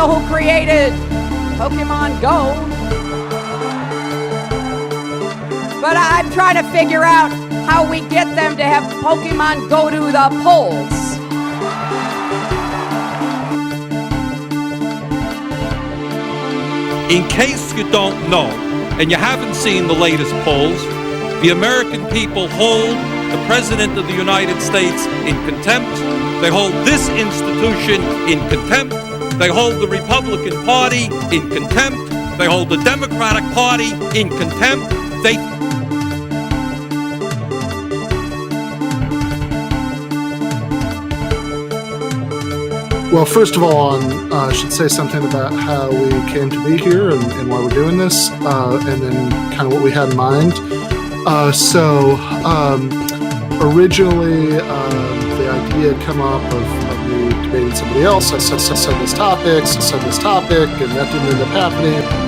know who created Pokemon Go. But I'm trying to figure out how we get them to have Pokemon go to the polls. In case you don't know, and you haven't seen the latest polls, the American people hold the President of the United States in contempt. They hold this institution in contempt. They hold the Republican Party in contempt. They hold the Democratic Party in contempt. Well, first of all, I should say something about how we came to be here and why we're doing this, and then kind of what we had in mind. Originally, the idea had come up of me debating somebody else. I said this topic, and that didn't end up happening.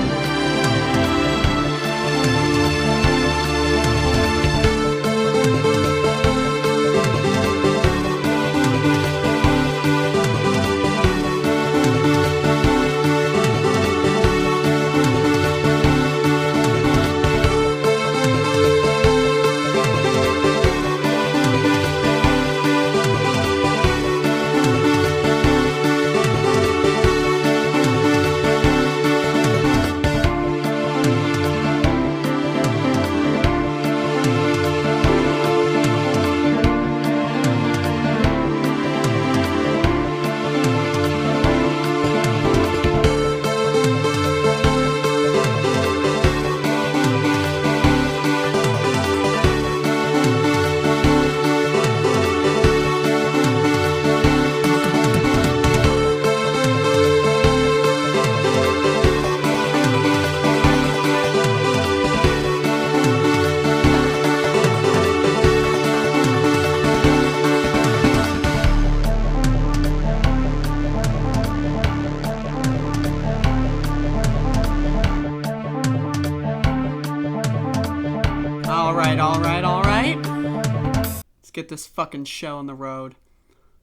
Get this fucking show on the road.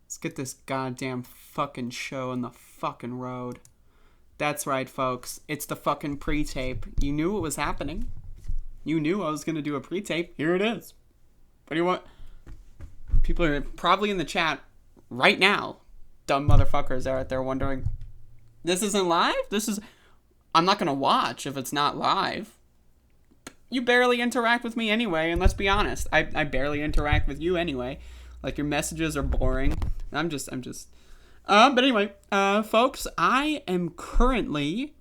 Let's get this goddamn fucking show on the fucking road. That's right, folks. It's the fucking pre-tape. You knew what was happening. You knew I was going to do a pre-tape. Here it is. What do you want? People are probably in the chat right now. Dumb motherfuckers are out there wondering, this isn't live? I'm not going to watch if it's not live. You barely interact with me anyway, and let's be honest, I barely interact with you anyway. Like, your messages are boring. But anyway, folks, I am currently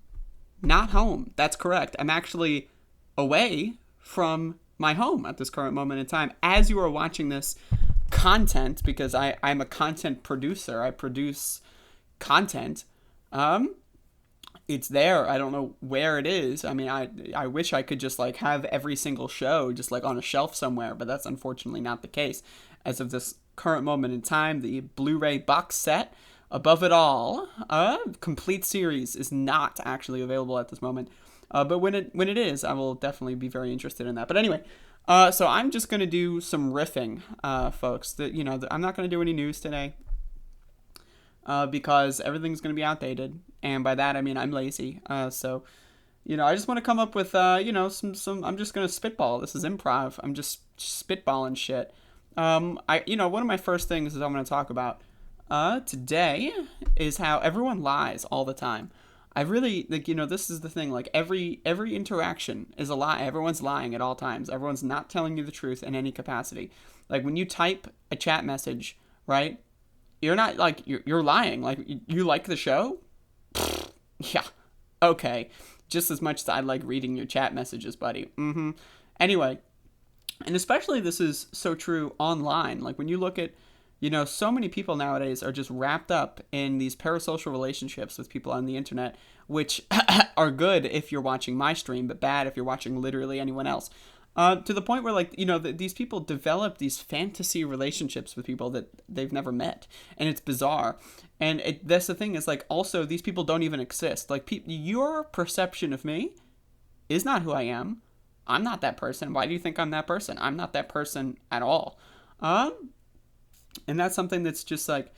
not home. That's correct. I'm actually away from my home at this current moment in time. As you are watching this content, because I'm a content producer, I produce content, it's there. I don't know where it is. I mean, I wish I could just like have every single show just like on a shelf somewhere, but that's unfortunately not the case. As of this current moment in time, the Blu-ray box set, Above It All, complete series is not actually available at this moment. But when it is, I will definitely be very interested in that. But anyway, so I'm just gonna do some riffing, folks. I'm not gonna do any news today. Because everything's going to be outdated, and by that I mean I'm lazy. So, I just want to come up with, some. I'm just going to spitball. This is improv. I'm just spitballing shit. One of my first things that I'm going to talk about today is how everyone lies all the time. I really this is the thing. Like every interaction is a lie. Everyone's lying at all times. Everyone's not telling you the truth in any capacity. Like when you type a chat message, right? You're not like, you're lying. Like, you like the show? Yeah. Okay. Just as much as I like reading your chat messages, buddy. Anyway, and especially this is so true online. Like, when you look at, so many people nowadays are just wrapped up in these parasocial relationships with people on the internet, which are good if you're watching my stream, but bad if you're watching literally anyone else. To the point where, like, these people develop these fantasy relationships with people that they've never met. And it's bizarre. And that's the thing is, like, also, these people don't even exist. Like, your perception of me is not who I am. I'm not that person. Why do you think I'm that person? I'm not that person at all. And that's something that's just, like,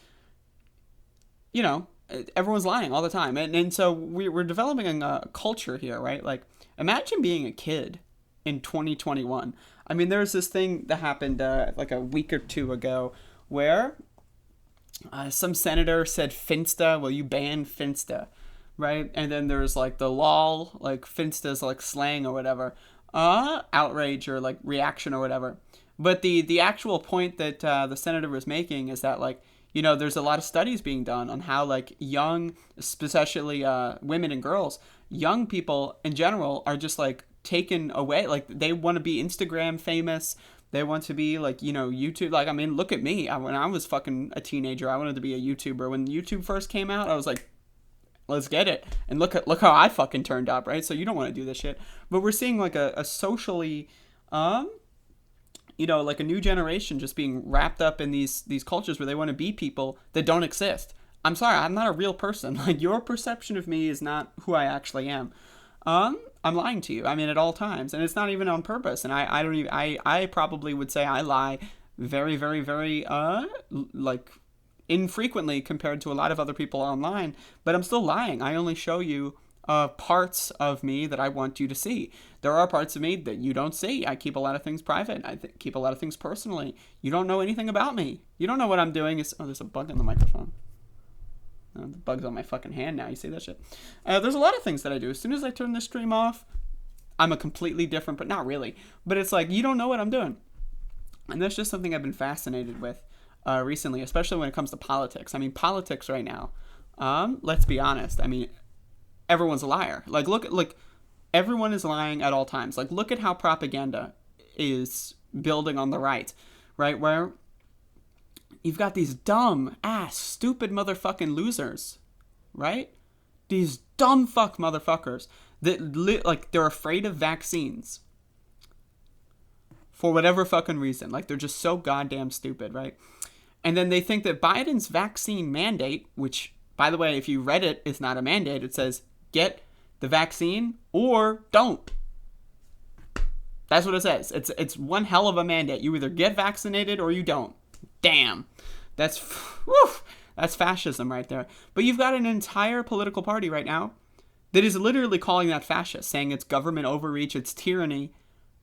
everyone's lying all the time. And so we're developing a culture here, right? Like, imagine being a kid in 2021. I mean, there's this thing that happened like a week or two ago where some senator said Finsta. Well, you ban Finsta, right? And then there's like the lol, like Finsta's like slang or whatever, outrage or like reaction or whatever. But the actual point that the senator was making is that, like, you know, there's a lot of studies being done on how, like, young, especially women and girls, young people in general are just, like, taken away. Like, they want to be Instagram famous. They want to be, like, you know, YouTube. Like, I mean, look at me. When I was fucking a teenager, I wanted to be a YouTuber. When YouTube first came out, I was like, let's get it. And look how I fucking turned up, right? So you don't want to do this shit. But we're seeing, like, a socially... you know, like a new generation just being wrapped up in these cultures where they want to be people that don't exist. I'm sorry, I'm not a real person. Like, your perception of me is not who I actually am. I'm lying to you. I mean, at all times, and it's not even on purpose. And I probably would say I lie very, very, very like infrequently compared to a lot of other people online. But I'm still lying. I only show you parts of me that I want you to see. There are parts of me that you don't see. I keep a lot of things private. I keep a lot of things personally. You don't know anything about me. You don't know what I'm doing. Oh, there's a bug in the microphone. Oh, the bug's on my fucking hand now. You see that shit? There's a lot of things that I do. As soon as I turn this stream off, I'm a completely different, but not really. But it's like, you don't know what I'm doing. And that's just something I've been fascinated with recently, especially when it comes to politics. I mean, politics right now, let's be honest. I mean, everyone's a liar. Like, look, everyone is lying at all times. Like, look at how propaganda is building on the right, where you've got these dumb ass, stupid motherfucking losers, right? These dumb fuck motherfuckers that like they're afraid of vaccines for whatever fucking reason. Like, they're just so goddamn stupid, right? And then they think that Biden's vaccine mandate, which, by the way, if you read it, it's not a mandate. It says get the vaccine or don't. That's what it says. It's one hell of a mandate. You either get vaccinated or you don't. Damn. That's fascism right there. But you've got an entire political party right now that is literally calling that fascist, saying it's government overreach, it's tyranny.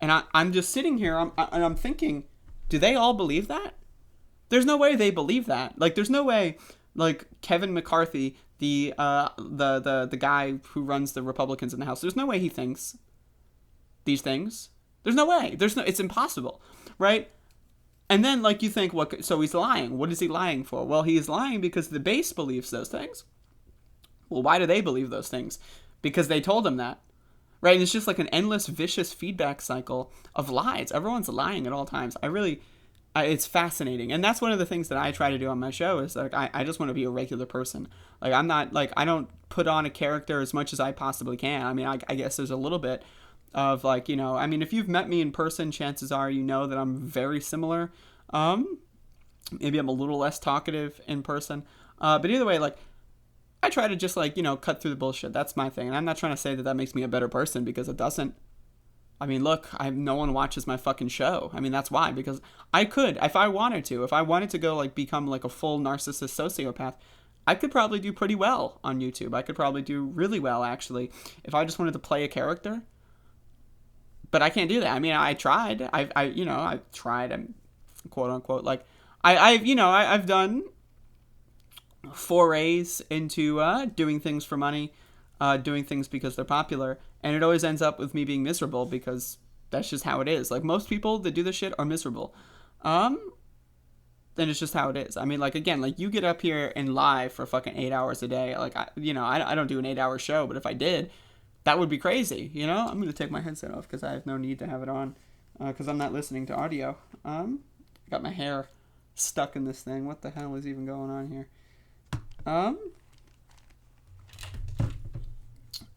And I'm just sitting here and I'm thinking, do they all believe that? There's no way they believe that. Like, there's no way, like, Kevin McCarthy, the guy who runs the Republicans in the House, there's no way he thinks these things. There's no way. It's impossible, right? And then, like, you think, what? So he's lying. What is he lying for? Well, he is lying because the base believes those things. Well, why do they believe those things? Because they told him that, right? And it's just like an endless, vicious feedback cycle of lies. Everyone's lying at all times. It's fascinating. And that's one of the things that I try to do on my show is, like, I just want to be a regular person. Like, I'm not, like, I don't put on a character as much as I possibly can. I mean, I guess there's a little bit of, like, you know, I mean, if you've met me in person, chances are you know that I'm very similar. Maybe I'm a little less talkative in person. But either way, like, I try to just, like, you know, cut through the bullshit. That's my thing. And I'm not trying to say that makes me a better person, because it doesn't. I mean, look, no one watches my fucking show. I mean, that's why, because I could, if I wanted to go, like, become, like, a full narcissist sociopath, I could probably do pretty well on YouTube. I could probably do really well, actually, if I just wanted to play a character. But I can't do that. I mean, I tried. I've tried, quote unquote, like, I've done forays into doing things for money, doing things because they're popular, and it always ends up with me being miserable, because that's just how it is. Like, most people that do this shit are miserable. Then it's just how it is. I mean, like, again, like, you get up here and lie for fucking 8 hours a day. Like, I don't do an 8-hour show, but if I did, that would be crazy, you know? I'm going to take my headset off because I have no need to have it on, because I'm not listening to audio. Got my hair stuck in this thing. What the hell is even going on here?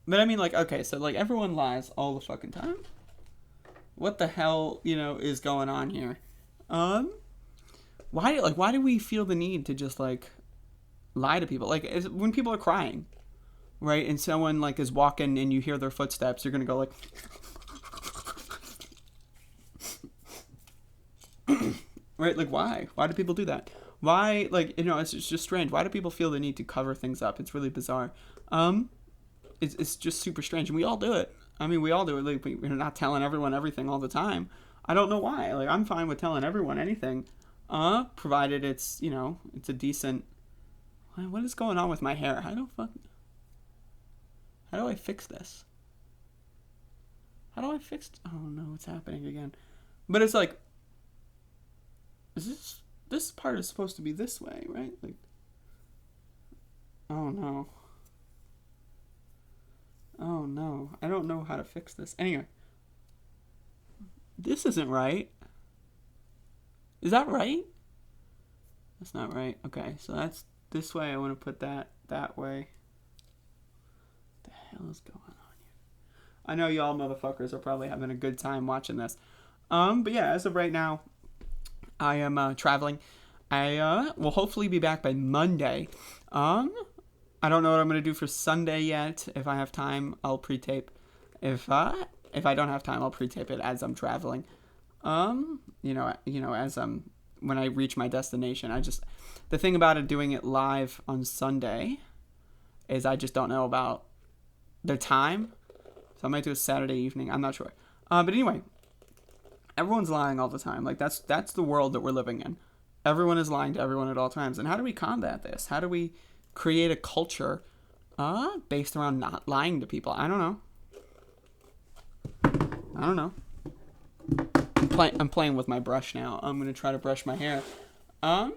But I mean, like, okay, so, like, everyone lies all the fucking time. What the hell, you know, is going on here? Why do we feel the need to just, like, lie to people? Like, when people are crying, right, and someone, like, is walking and you hear their footsteps, you're gonna go, like, right? Like, why? Why do people do that? Why, like, you know, it's just strange. Why do people feel the need to cover things up? It's really bizarre. It's just super strange, and we all do it. I mean, we all do it. Like, we're not telling everyone everything all the time. I don't know why. Like, I'm fine with telling everyone anything, provided it's, you know, it's a decent. What is going on with my hair? How do I fix this? How do I fix? Oh no, it's happening again. But it's like, this part is supposed to be this way, right? Like, oh no. Oh no, I don't know how to fix this. Anyway, this isn't right. Is that right? That's not right. Okay, so that's this way. I want to put that way. What the hell is going on here? I know y'all motherfuckers are probably having a good time watching this. But yeah, as of right now, I am traveling. I will hopefully be back by Monday. I don't know what I'm going to do for Sunday yet. If I have time, I'll pre-tape. If I don't have time, I'll pre-tape it as I'm traveling. You know, as when I reach my destination. The thing about it doing it live on Sunday is I just don't know about the time. So I might do a Saturday evening. I'm not sure. But anyway, everyone's lying all the time. Like, that's the world that we're living in. Everyone is lying to everyone at all times. And how do we combat this? How do we create a culture based around not lying to people? I don't know. I'm playing with my brush now. I'm going to try to brush my hair. Look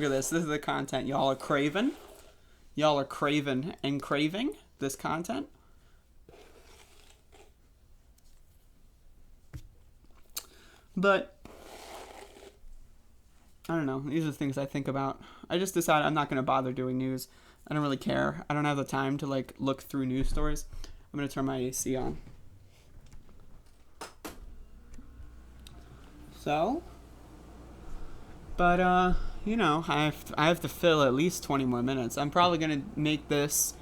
at this. This is the content y'all are craving. Y'all are craving and craving this content. But I don't know. These are things I think about. I just decided I'm not going to bother doing news. I don't really care. I don't have the time to, like, look through news stories. I'm going to turn my AC on. So, but, you know, I have to fill at least 20 more minutes. I'm probably going to make this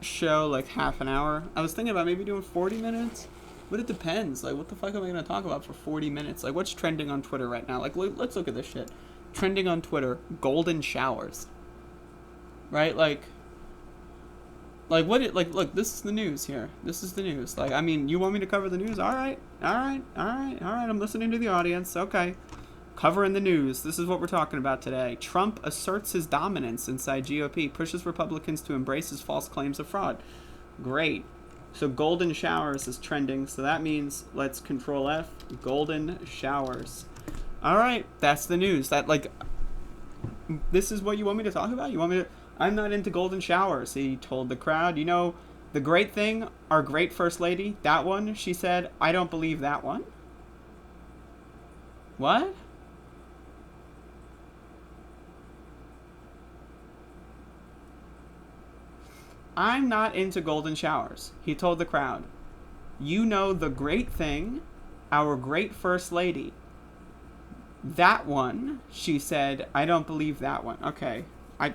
show like half an hour. I was thinking about maybe doing 40 minutes. But it depends. Like, what the fuck am I going to talk about for 40 minutes? Like, what's trending on Twitter right now? Like, let's look at this shit. Trending on Twitter, golden showers. Right? Like what? Look, this is the news here. This is the news. Like, I mean, you want me to cover the news? All right. I'm listening to the audience. Okay. Covering the news. This is what we're talking about today. Trump asserts his dominance inside GOP, pushes Republicans to embrace his false claims of fraud. Great. So golden showers is trending, so that means let's Control F, golden showers. All right, that's the news. That, like, this is what you want me to talk about? You want me to? I'm not into golden showers, he told the crowd. You know, the great thing, our great first lady, that one, she said, I don't believe that one. What? I'm not into golden showers, he told the crowd. You know the great thing, our great first lady. That one, she said, I don't believe that one. Okay. I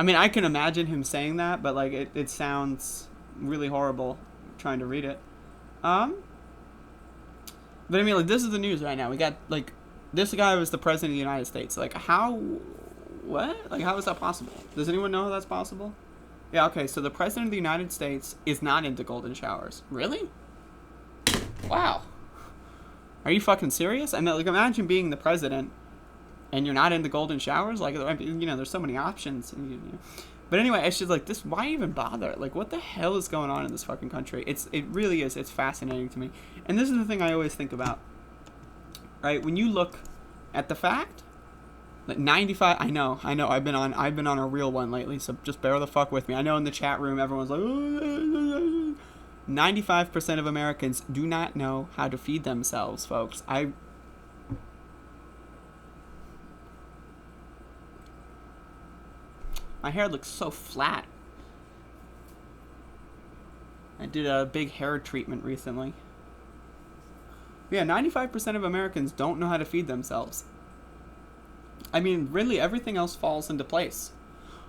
mean, I can imagine him saying that, but, like, it sounds really horrible trying to read it. But I mean, like, this is the news right now. We got, like, this guy was the president of the United States. Like, what? Like, how is that possible? Does anyone know how that's possible? Yeah, okay, so the president of the United States is not into golden showers. Really? Wow. Are you fucking serious? I mean, like, imagine being the president and you're not into golden showers. Like, you know, there's so many options. But anyway, it's just like, this, why even bother? Like, what the hell is going on in this fucking country? It really is. It's fascinating to me. And this is the thing I always think about. Right? When you look at the fact that 95, I know, I've been on a real one lately, so just bear the fuck with me. I know in the chat room everyone's like, 95% of Americans do not know how to feed themselves, folks. My hair looks so flat. I did a big hair treatment recently. Yeah, 95% of Americans don't know how to feed themselves. I mean, really, everything else falls into place.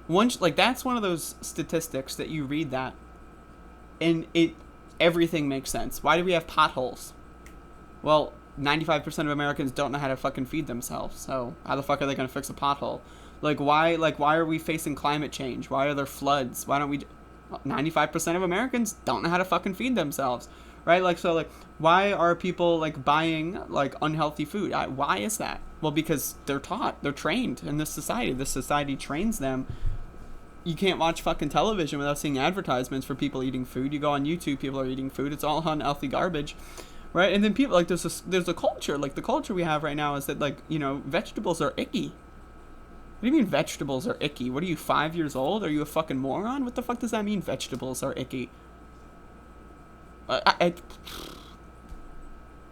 That's one of those statistics that you read that, and everything makes sense. Why do we have potholes? Well, 95% of Americans don't know how to fucking feed themselves. So how the fuck are they gonna fix a pothole? Why are we facing climate change? Why are there floods? Why don't we? 95% of Americans don't know how to fucking feed themselves, right? Why are people buying unhealthy food? Why is that? Well, because they're trained in this society. This society trains them. You can't watch fucking television without seeing advertisements for people eating food. You go on YouTube, people are eating food. It's all unhealthy garbage, right? And then people there's a culture. The culture we have right now is that vegetables are icky. What do you mean vegetables are icky? What are you, 5 years old? Are you a fucking moron? What the fuck does that mean, vegetables are icky? I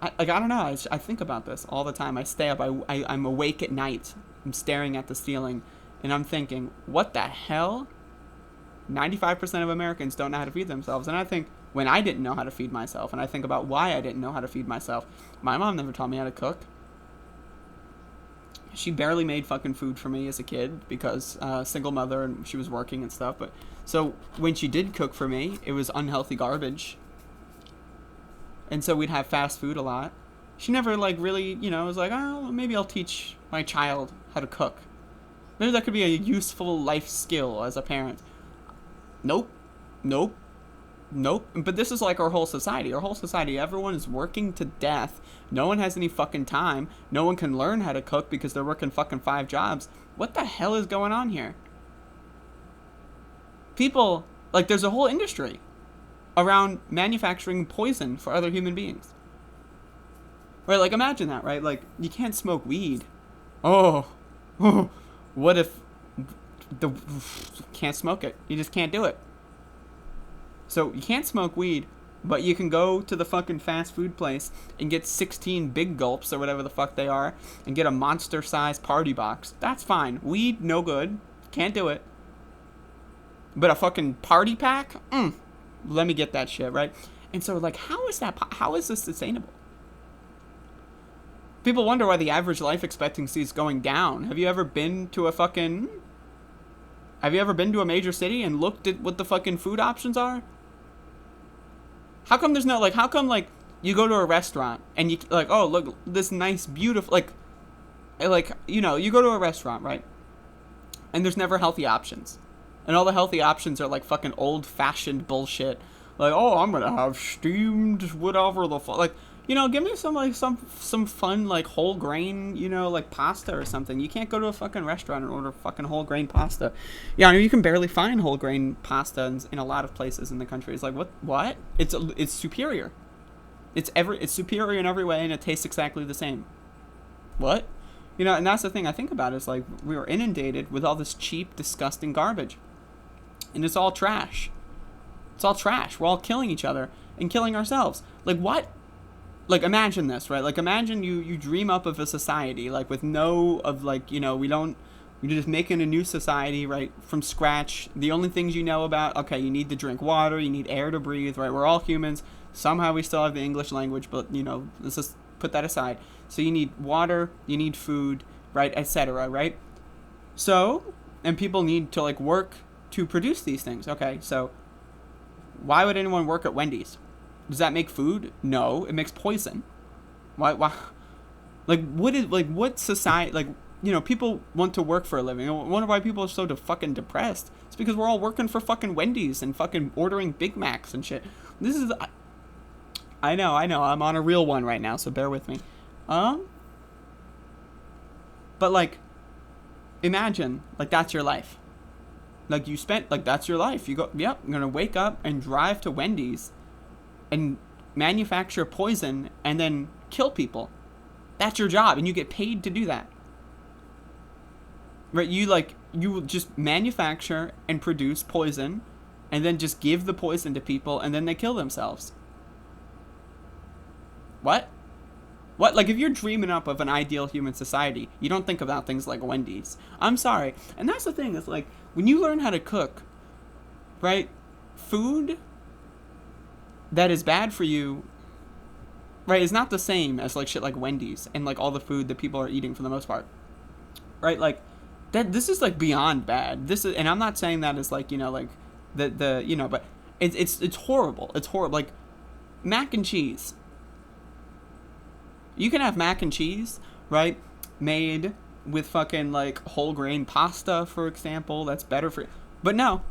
don't know. I think about this all the time. I stay up. I'm awake at night. I'm staring at the ceiling, and I'm thinking, what the hell? 95% of Americans don't know how to feed themselves. And I think when I didn't know how to feed myself, and I think about why I didn't know how to feed myself, my mom never taught me how to cook. She barely made fucking food for me as a kid because single mother and she was working and stuff. But so when she did cook for me, it was unhealthy garbage. And so we'd have fast food a lot. She never really, was like, oh, maybe I'll teach my child how to cook. Maybe that could be a useful life skill as a parent. Nope. But this is our whole society. Our whole society, everyone is working to death. No one has any fucking time. No one can learn how to cook because they're working fucking 5 jobs. What the hell is going on here? People, there's a whole industry around manufacturing poison for other human beings. Right, imagine that, right? You can't smoke weed. Oh, what if can't smoke it? You just can't do it. So you can't smoke weed, but you can go to the fucking fast food place and get 16 big gulps or whatever the fuck they are and get a monster-sized party box. That's fine. Weed, no good. Can't do it. But a fucking party pack? Let me get that shit, right? And so, how is this sustainable? People wonder why the average life expectancy is going down. Have you ever been to a major city and looked at what the fucking food options are? How come there's no, you go to a restaurant and you, oh, look, this nice, beautiful, you go to a restaurant, right? And there's never healthy options. And all the healthy options are, fucking old-fashioned bullshit. Oh, I'm gonna have steamed whatever the fuck. Give me some fun, whole grain, pasta or something. You can't go to a fucking restaurant and order fucking whole grain pasta. Yeah, you can barely find whole grain pasta in a lot of places in the country. It's what? It's superior. It's superior in every way, and it tastes exactly the same. What? And that's the thing I think about is, we were inundated with all this cheap, disgusting garbage. And it's all trash. It's all trash. We're all killing each other and killing ourselves. What? Imagine this, right? Imagine you dream up of a society, with you're just making a new society, right, from scratch. The only things you know about, okay, you need to drink water, you need air to breathe, right? We're all humans. Somehow we still have the English language, but, let's just put that aside. So you need water, you need food, right, etc., right? So, and people need to, work to produce these things. Okay, so why would anyone work at Wendy's? Does that make food? No, it makes poison. Why? What society, people want to work for a living. I wonder why people are so fucking depressed. It's because we're all working for fucking Wendy's and fucking ordering Big Macs and shit. This is, I know, I'm on a real one right now, so bear with me. But, imagine, that's your life. You spent, that's your life. You go, yep, I'm gonna wake up and drive to Wendy's and manufacture poison and then kill people. That's your job, and you get paid to do that. Right? You just manufacture and produce poison and then just give the poison to people and then they kill themselves. What? If you're dreaming up of an ideal human society, you don't think about things like Wendy's. I'm sorry. And that's the thing, it's when you learn how to cook, right, food that is bad for you, right, is not the same as shit like Wendy's and all the food that people are eating for the most part, right? this is like beyond bad. This is, and I'm not saying that as like, you know, like the you know, but it's horrible. It's horrible. Like mac and cheese. You can have mac and cheese, right? Made with fucking like whole grain pasta, for example. That's better for. But no.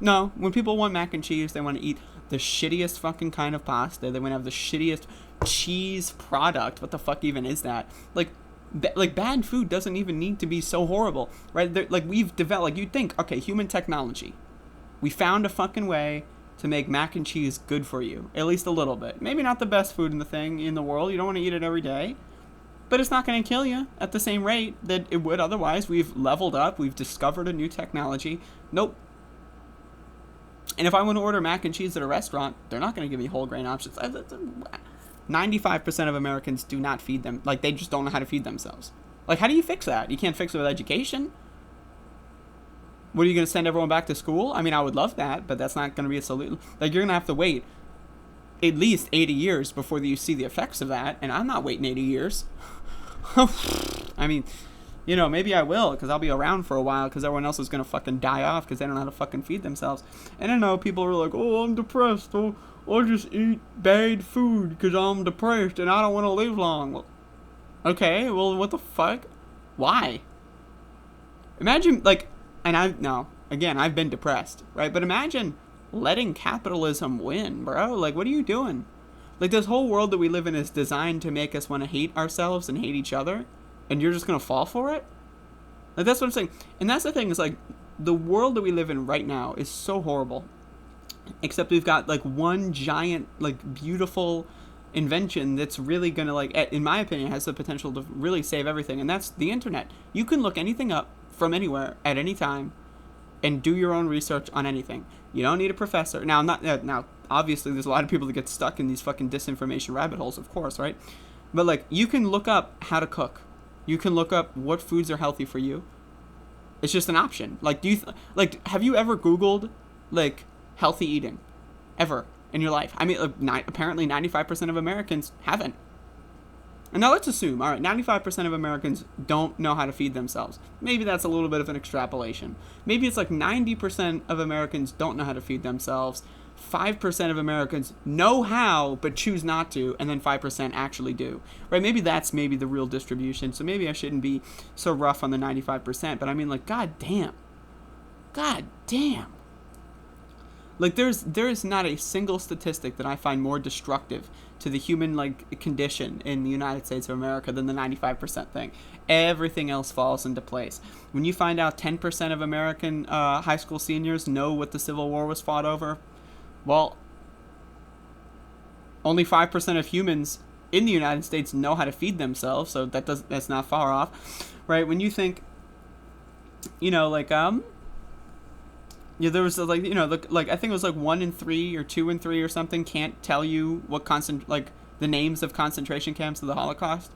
When people want mac and cheese, they want to eat the shittiest fucking kind of pasta. They want to have the shittiest cheese product. What the fuck even is that? Like bad food doesn't even need to be so horrible, right? Like we've developed. Like you'd think, okay, human technology. We found a fucking way to make mac and cheese good for you, at least a little bit. Maybe not the best food in the world. You don't want to eat it every day. But it's not going to kill you at the same rate that it would otherwise. We've leveled up. We've discovered a new technology. Nope. And if I want to order mac and cheese at a restaurant, they're not going to give me whole grain options. 95% of Americans do not feed them. Like, they just don't know how to feed themselves. Like, how do you fix that? You can't fix it with education. What, are you going to send everyone back to school? I mean, I would love that, but that's not going to be a solution. Like, you're going to have to wait at least 80 years before you see the effects of that, and I'm not waiting 80 years. I mean, you know, maybe I will, because I'll be around for a while, because everyone else is going to fucking die off because they don't know how to fucking feed themselves. And I know people are like, oh, I'm depressed. Oh, I'll just eat bad food because I'm depressed and I don't want to live long. Well, okay, well, what the fuck? Why? Imagine, like, and I've been depressed, right? But imagine letting capitalism win, bro. Like, what are you doing? Like, this whole world that we live in is designed to make us want to hate ourselves and hate each other, and you're just going to fall for it? Like, that's what I'm saying. And that's the thing, is, like, the world that we live in right now is so horrible. Except we've got, like, one giant, like, beautiful invention that's really going to, like, in my opinion, has the potential to really save everything, and that's the internet. You can look anything up from anywhere at any time and do your own research on anything. You don't need a professor. Now, now, obviously, there's a lot of people that get stuck in these fucking disinformation rabbit holes, of course, right? But, like, you can look up how to cook. You can look up what foods are healthy for you. It's just an option. Like, have you ever Googled, like, healthy eating? Ever in your life? I mean, apparently 95% of Americans haven't. And now let's assume, all right, 95% of Americans don't know how to feed themselves. Maybe that's a little bit of an extrapolation. Maybe it's like 90% of Americans don't know how to feed themselves. 5% of Americans know how but choose not to, and then 5% actually do. Right? Maybe that's the real distribution. So maybe I shouldn't be so rough on the 95%. But I mean, like, God damn. Like, there's not a single statistic that I find more destructive to the human, like, condition in the United States of America than the 95% thing. Everything else falls into place. When you find out 10% of American high school seniors know what the Civil War was fought over, well, only 5% of humans in the United States know how to feed themselves, so that's not far off, right? When you think, you know, like, yeah, there was, like, you know, like, I think it was, like, 1 in 3 or 2 in 3 or something can't tell you what the names of concentration camps of the Holocaust.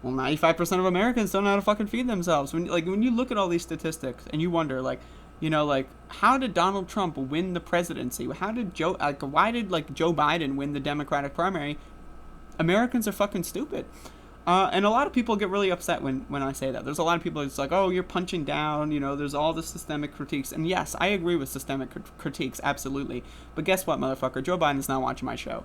Well, 95% of Americans don't know how to fucking feed themselves. When you look at all these statistics and you wonder, like, you know, like, how did Donald Trump win the presidency? Why did Joe Biden win the Democratic primary? Americans are fucking stupid. And a lot of people get really upset when I say that. There's a lot of people that's like, oh, you're punching down, you know, there's all the systemic critiques. And yes, I agree with systemic critiques, absolutely. But guess what, motherfucker? Joe Biden's not watching my show.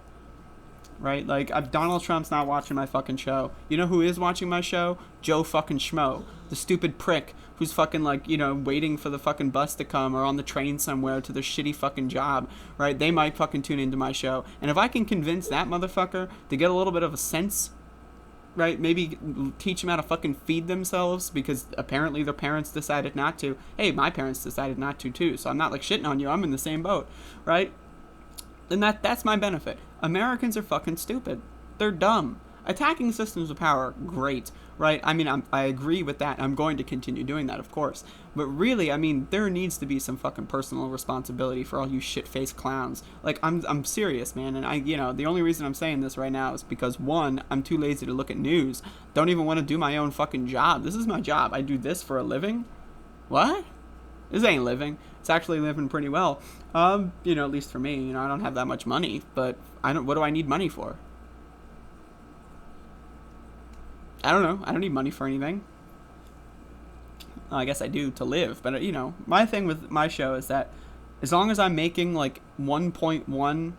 Right? Like, Donald Trump's not watching my fucking show. You know who is watching my show? Joe fucking Schmo. The stupid prick who's fucking, like, you know, waiting for the fucking bus to come or on the train somewhere to their shitty fucking job, right? They might fucking tune into my show. And if I can convince that motherfucker to get a little bit of a sense, right, maybe teach them how to fucking feed themselves because apparently their parents decided not to. Hey, my parents decided not to too, so I'm not, like, shitting on you. I'm in the same boat, right? And that's my benefit. Americans are fucking stupid. They're dumb. Attacking systems of power, great, right? I mean, I agree with that. I'm going to continue doing that, of course. But really, I mean, there needs to be some fucking personal responsibility for all you shit-faced clowns. Like, I'm serious, man. And you know, the only reason I'm saying this right now is because, one, I'm too lazy to look at news. Don't even want to do my own fucking job. This is my job. I do this for a living? What? This ain't living. It's actually living pretty well. You know, at least for me. You know, I don't have that much money, but what do I need money for? I don't know. I don't need money for anything. I guess I do to live, but you know, my thing with my show is that as long as I'm making like 1.1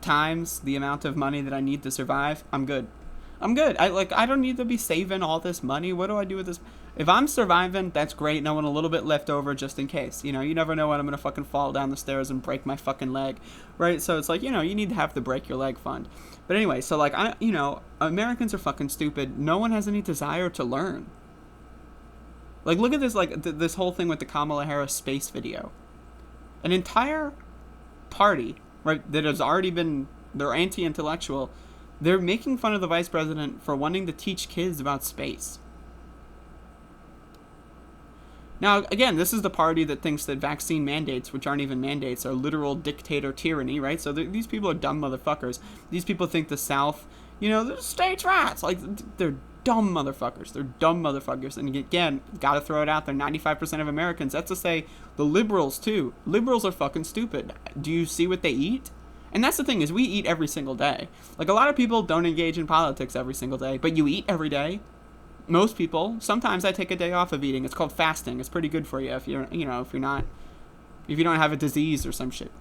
times the amount of money that I need to survive, I'm good. I'm good. I don't need to be saving all this money. What do I do with this? If I'm surviving, that's great, and I want a little bit left over just in case. You know, you never know when I'm going to fucking fall down the stairs and break my fucking leg, right? So it's like, you know, you need to have the break your leg fund. But anyway, so like, you know, Americans are fucking stupid. No one has any desire to learn. Like, look at this, like, this whole thing with the Kamala Harris space video. An entire party, right, that has already been, they're anti-intellectual, they're making fun of the vice president for wanting to teach kids about space. Now, again, this is the party that thinks that vaccine mandates, which aren't even mandates, are literal dictator tyranny, right? So these people are dumb motherfuckers. These people think the South, you know, the states' rights. Like, they're dumb motherfuckers. They're dumb motherfuckers. And again, gotta throw it out there, 95% of Americans. That's to say the liberals, too. Liberals are fucking stupid. Do you see what they eat? And that's the thing, is we eat every single day. Like, a lot of people don't engage in politics every single day, but you eat every day. Most people. Sometimes I take a day off of eating. It's called fasting. It's pretty good for you if you're, you know, if you don't have a disease or some shit.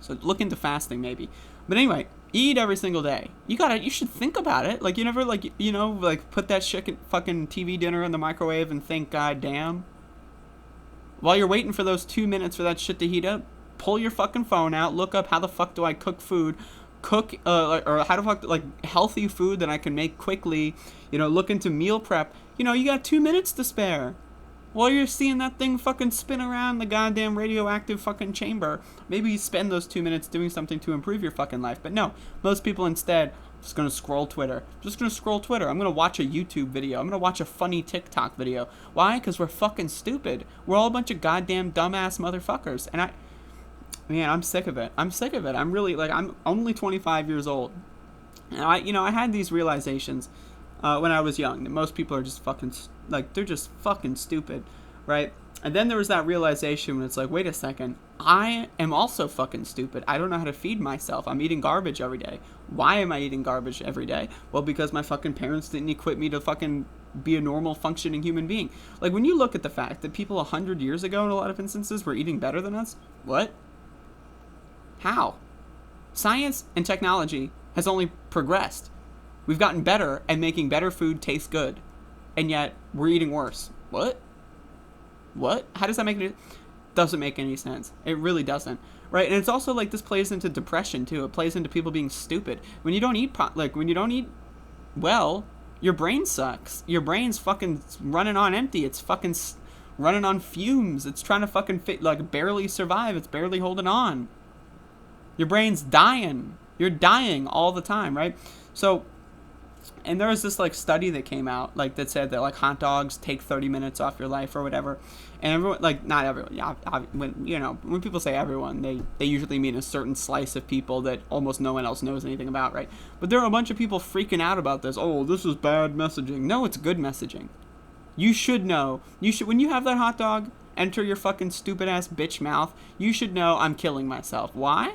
So look into fasting maybe. But anyway, eat every single day. You should think about it. Like, you never, like, you know, like, put that fucking TV dinner in the microwave and think, God damn. While you're waiting for those 2 minutes for that shit to heat up, pull your fucking phone out, look up how the fuck do I cook food, or how the fuck, like, healthy food that I can make quickly, you know, look into meal prep. You know, you got 2 minutes to spare. While you're seeing that thing fucking spin around the goddamn radioactive fucking chamber, maybe you spend those 2 minutes doing something to improve your fucking life. But no, most people instead just gonna scroll Twitter. I'm gonna watch a YouTube video. I'm gonna watch a funny TikTok video. Why? Because we're fucking stupid. We're all a bunch of goddamn dumbass motherfuckers. And man, I'm sick of it. I'm really, like, I'm only 25 years old. And I had these realizations when I was young, that most people are just fucking, like, they're just fucking stupid, right? And then there was that realization when it's like, wait a second, I am also fucking stupid. I don't know how to feed myself. I'm eating garbage every day. Why am I eating garbage every day? Well, because my fucking parents didn't equip me to fucking be a normal functioning human being. Like, when you look at the fact that people 100 years ago in a lot of instances were eating better than us, what? How? Science and technology has only progressed. We've gotten better at making better food taste good, and yet we're eating worse. What? How does that make any? Doesn't make any sense. It really doesn't, right? And it's also like this plays into depression too. It plays into people being stupid. When you don't eat well, your brain sucks. Your brain's fucking running on empty. It's fucking running on fumes. It's trying to fucking barely survive. It's barely holding on. Your brain's dying. You're dying all the time, right? So, and there was this, like, study that came out, like, that said that, like, hot dogs take 30 minutes off your life or whatever. And everyone, like, not everyone, yeah, when people say everyone, they usually mean a certain slice of people that almost no one else knows anything about, right? But there are a bunch of people freaking out about this. Oh, this is bad messaging. No, it's good messaging. You should know. When you have that hot dog enter your fucking stupid-ass bitch mouth, you should know I'm killing myself. Why?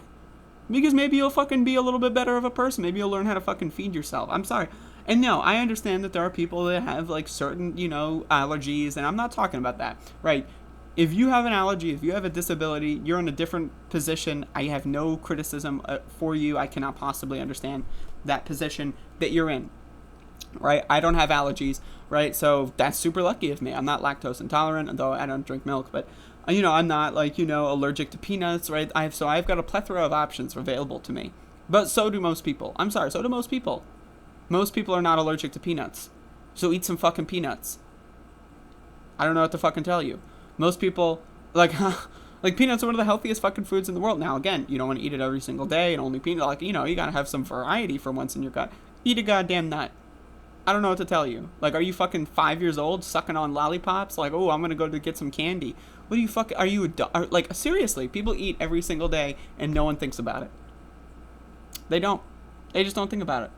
Because maybe you'll fucking be a little bit better of a person. Maybe you'll learn how to fucking feed yourself. I'm sorry. And no, I understand that there are people that have, like, certain, you know, allergies, and I'm not talking about that, right? If you have an allergy, if you have a disability, you're in a different position. I have no criticism for you. I cannot possibly understand that position that you're in, right? I don't have allergies, right? So that's super lucky of me. I'm not lactose intolerant, though I don't drink milk, but you know, I'm not, like, you know, allergic to peanuts, right? I've got a plethora of options available to me. But so do most people. I'm sorry, so do most people. Most people are not allergic to peanuts. So eat some fucking peanuts. I don't know what to fucking tell you. Most people, like peanuts are one of the healthiest fucking foods in the world. Now, again, you don't want to eat it every single day and only peanut, like, you know, you gotta have some variety for once in your gut. Eat a goddamn nut. I don't know what to tell you. Like, are you fucking 5 years old sucking on lollipops? Like, oh, I'm gonna go to get some candy. What do you fucking, are you like, seriously, people eat every single day and no one thinks about it. They don't. They just don't think about it.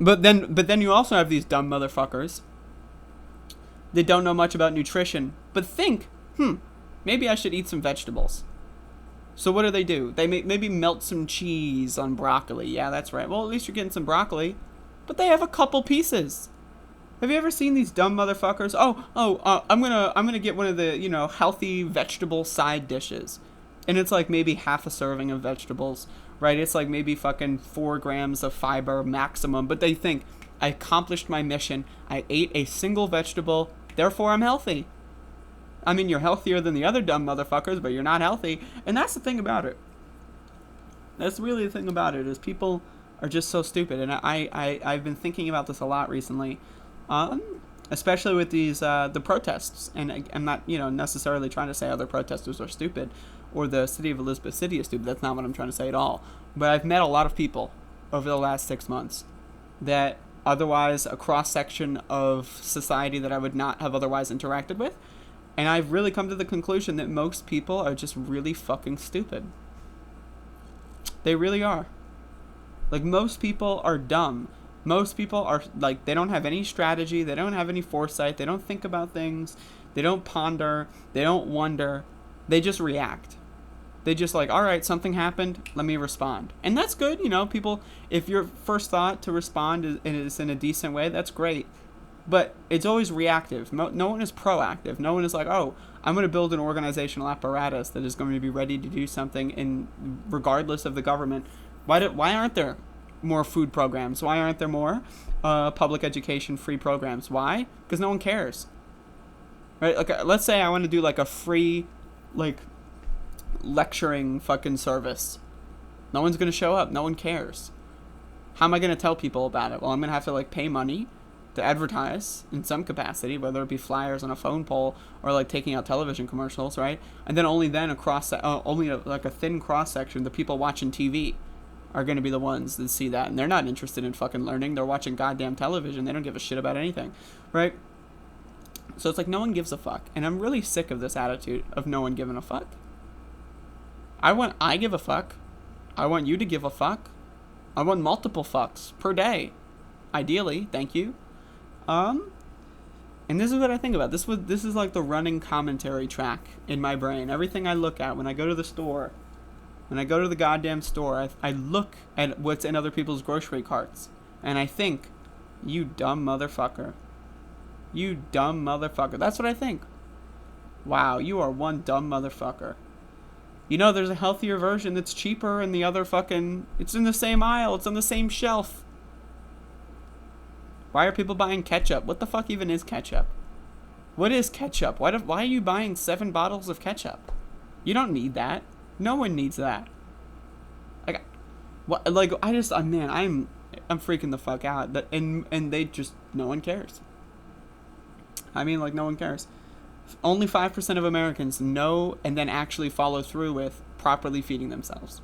But then you also have these dumb motherfuckers that don't know much about nutrition, but think, maybe I should eat some vegetables. So what do? They maybe melt some cheese on broccoli. Yeah, that's right. Well, at least you're getting some broccoli. But they have a couple pieces. Have you ever seen these dumb motherfuckers? I'm gonna get one of the, you know, healthy vegetable side dishes, and it's like maybe half a serving of vegetables, right? It's like maybe fucking 4 grams of fiber maximum, but they think, I accomplished my mission. I ate a single vegetable, therefore I'm healthy. I mean, you're healthier than the other dumb motherfuckers, but you're not healthy, and that's the thing about it. That's really the thing about it, is people are just so stupid, and I've been thinking about this a lot recently. Especially with these the protests, and I'm not, you know, necessarily trying to say other protesters are stupid or the city of Elizabeth City is stupid. That's not what I'm trying to say at all. But I've met a lot of people over the last 6 months that otherwise a cross section of society that I would not have otherwise interacted with, and I've really come to the conclusion that most people are just really fucking stupid. They really are. Like, most people are dumb. Most people are, like, they don't have any strategy, they don't have any foresight, they don't think about things, they don't ponder, they don't wonder, they just react. They just like, all right, something happened, let me respond. And that's good, you know, people, if your first thought to respond is in a decent way, that's great. But it's always reactive. No one is proactive. No one is like, oh, I'm going to build an organizational apparatus that is going to be ready to do something regardless of the government. Why aren't there more food programs? Why aren't there more public education free programs? Why? Because no one cares. Right? Like, let's say I want to do like a free, like, lecturing fucking service. No one's going to show up. No one cares. How am I going to tell people about it? Well, I'm going to have to like pay money to advertise in some capacity, whether it be flyers on a phone pole or like taking out television commercials, right? And then only then like a thin cross section, the people watching TV are going to be the ones that see that, and they're not interested in fucking learning. They're watching goddamn television. They don't give a shit about anything, right? So it's like no one gives a fuck, and I'm really sick of this attitude of no one giving a fuck. I give a fuck. I want you to give a fuck. I want multiple fucks per day, ideally. Thank you. And this is what I think about. This is like the running commentary track in my brain. Everything I look at when I go to the store. When I go to the goddamn store, I look at what's in other people's grocery carts, and I think, you dumb motherfucker. You dumb motherfucker. That's what I think. Wow, you are one dumb motherfucker. You know, there's a healthier version that's cheaper, and the other fucking, it's in the same aisle, it's on the same shelf. Why are people buying ketchup? What the fuck even is ketchup? What is ketchup? Why are you buying 7 bottles of ketchup? You don't need that. No one needs that. Like, what? Like, I'm freaking the fuck out. And they just, no one cares. I mean, like, no one cares. Only 5% of Americans know and then actually follow through with properly feeding themselves.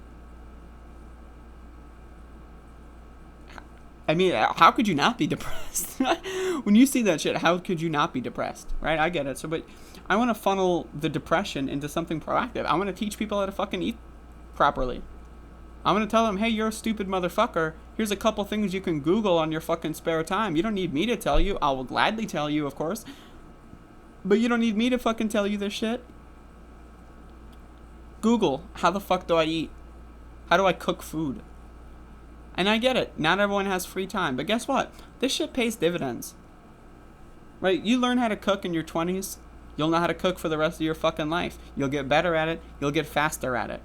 I mean, how could you not be depressed? When you see that shit, how could you not be depressed? Right? I get it. So, but I want to funnel the depression into something proactive. I want to teach people how to fucking eat properly. I'm going to tell them, hey, you're a stupid motherfucker. Here's a couple things you can Google on your fucking spare time. You don't need me to tell you. I will gladly tell you, of course. But you don't need me to fucking tell you this shit. Google, how the fuck do I eat? How do I cook food? And I get it. Not everyone has free time. But guess what? This shit pays dividends. Right? You learn how to cook in your 20s. You'll know how to cook for the rest of your fucking life. You'll get better at it. You'll get faster at it.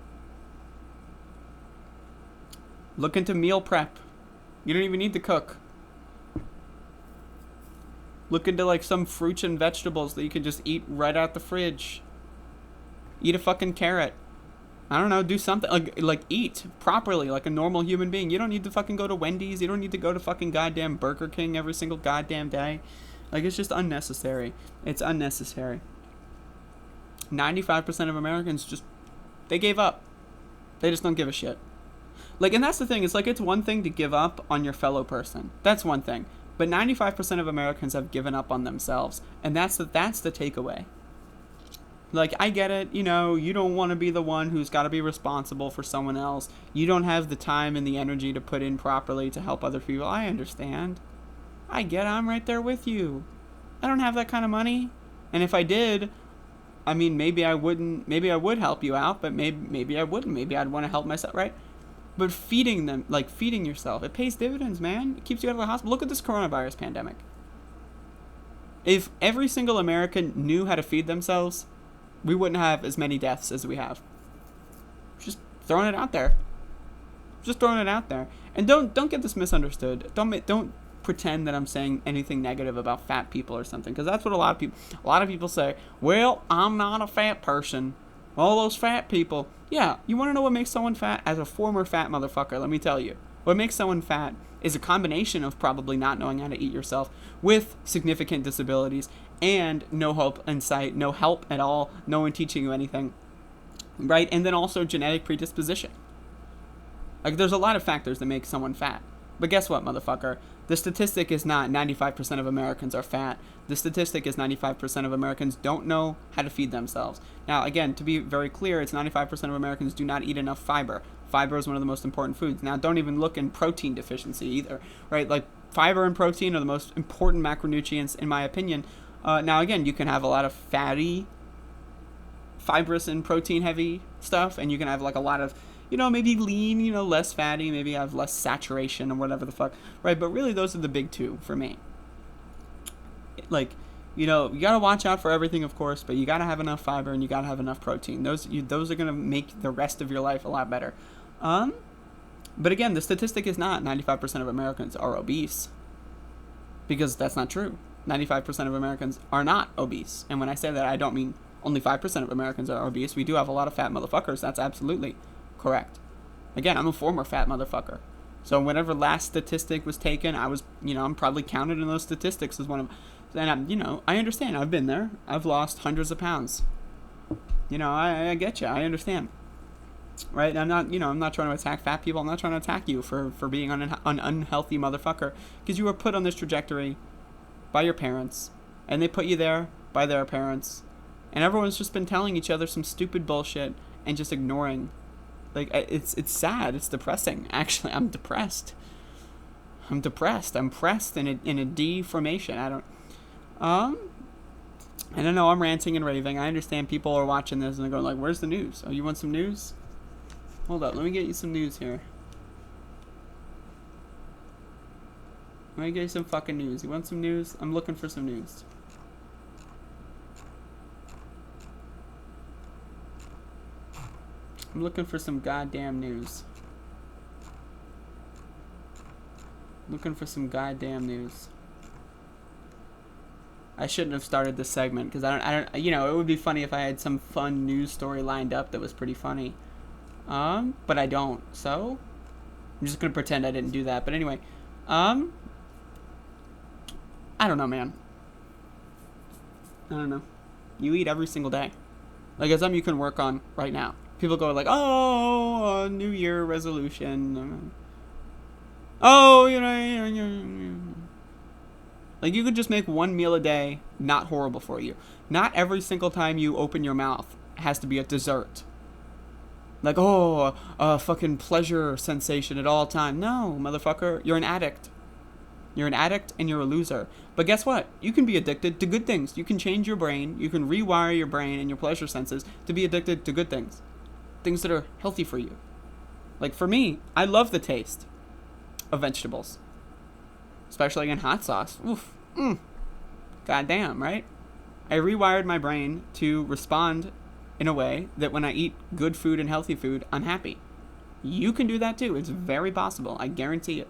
Look into meal prep. You don't even need to cook. Look into like some fruits and vegetables that you can just eat right out the fridge. Eat a fucking carrot. I don't know, do something, like eat properly like a normal human being. You don't need to fucking go to Wendy's. You don't need to go to fucking goddamn Burger King every single goddamn day. Like, it's just unnecessary. It's unnecessary. 95% of Americans just, they gave up. They just don't give a shit. Like, and that's the thing. It's like, it's one thing to give up on your fellow person. That's one thing. But 95% of Americans have given up on themselves. And that's the takeaway. Like, I get it, you know, you don't want to be the one who's got to be responsible for someone else. You don't have the time and the energy to put in properly to help other people. I understand. I get it. I'm right there with you. I don't have that kind of money. And if I did, I mean, maybe I would help you out, but maybe I wouldn't. Maybe I'd want to help myself, right? But feeding them, like feeding yourself, it pays dividends, man. It keeps you out of the hospital. Look at this coronavirus pandemic. If every single American knew how to feed themselves, we wouldn't have as many deaths as we have. Just throwing it out there. Just throwing it out there. And don't get this misunderstood. Don't pretend that I'm saying anything negative about fat people or something, because that's what a lot of people say. Well, I'm not a fat person. All those fat people. Yeah, you want to know what makes someone fat? As a former fat motherfucker, let me tell you. What makes someone fat is a combination of probably not knowing how to eat yourself, with significant disabilities, and no hope in sight, no help at all, no one teaching you anything, right? And then also genetic predisposition. Like, there's a lot of factors that make someone fat. But guess what, motherfucker? The statistic is not 95% of Americans are fat. The statistic is 95% of Americans don't know how to feed themselves. Now, again, to be very clear, it's 95% of Americans do not eat enough fiber. Fiber is one of the most important foods. Now, don't even look in protein deficiency either, right? Like, fiber and protein are the most important macronutrients, in my opinion. Now, again, you can have a lot of fatty, fibrous, and protein-heavy stuff, and you can have, like, a lot of, maybe lean, less fatty, maybe have less saturation or whatever the fuck, right? But really, those are the big two for me. Like, you gotta watch out for everything, of course, but you gotta have enough fiber and you gotta have enough protein. Those are gonna make the rest of your life a lot better. But again, the statistic is not 95% of Americans are obese, because that's not true. 95% of Americans are not obese. And when I say that, I don't mean only 5% of Americans are obese. We do have a lot of fat motherfuckers. That's absolutely correct. Again, I'm a former fat motherfucker. So whenever last statistic was taken, I was, I'm probably counted in those statistics as one of, and I understand. I've been there. I've lost hundreds of pounds. I get you. I understand. Right? I'm not trying to attack fat people. I'm not trying to attack you for being an unhealthy motherfucker, because you were put on this trajectory by your parents, and they put you there by their parents, and everyone's just been telling each other some stupid bullshit and just ignoring. Like, it's sad. It's depressing. Actually, I'm depressed. I'm pressed in a D formation. I don't know. I'm ranting and raving. I understand people are watching this and they're going like, "Where's the news? Oh, you want some news? Hold up. Let me get you some news here. Let me get you some fucking news. You want some news? I'm looking for some news." I'm looking for some goddamn news. I shouldn't have started this segment, because I don't, it would be funny if I had some fun news story lined up that was pretty funny. But I don't, so I'm just gonna pretend I didn't do that. But anyway, I don't know, man. I don't know. You eat every single day. Like, it's something you can work on right now. People go like, "Oh, New Year resolution. Oh, like, you could just make one meal a day not horrible for you. Not every single time you open your mouth has to be a dessert. Like, oh, a fucking pleasure sensation at all time. No, motherfucker, you're an addict. You're an addict and you're a loser. But guess what? You can be addicted to good things. You can change your brain. You can rewire your brain and your pleasure senses to be addicted to good things. Things that are healthy for you. Like, for me, I love the taste of vegetables. Especially in hot sauce. Oof. Goddamn, right? I rewired my brain to respond in a way that when I eat good food and healthy food, I'm happy. You can do that too. It's very possible. I guarantee it.